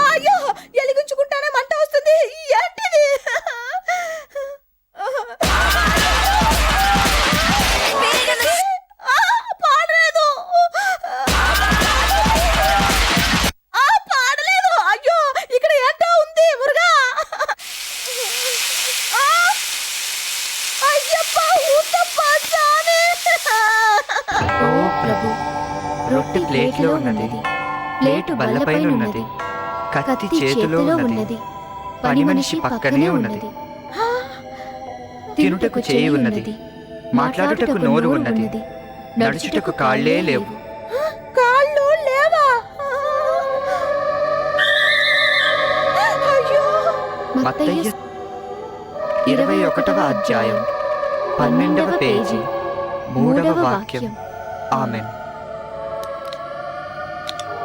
అయ్యో ఎలిగించుకుంటానే మంట వస్తుంది. ఏంటిది? పాడలేదు. పాడలేదు. అయ్యో ఇక్కడ ఏంటో ఉంది మురుగా. అయ్యప్ప ఊతప్ప స్వామి. ఓ ప్రభు, రొట్టె ప్లేట్లో ఉన్నది, ప్లేటు బల్లపైన ఉన్నది, కత్తి చేతిలో ఉన్నది, పని మనిషి పక్కనే ఉన్నది, తినుటకు చేయి ఉన్నది, మాట్లాడుటకు నోరు ఉన్నది, నడుచుటకు కాళ్ళే లేవు. కాళ్ళు లేవా? అయ్యో మత్తయి 21వ అధ్యాయం 12వ పేజీ 3వ వాక్యం. ఆమెన్.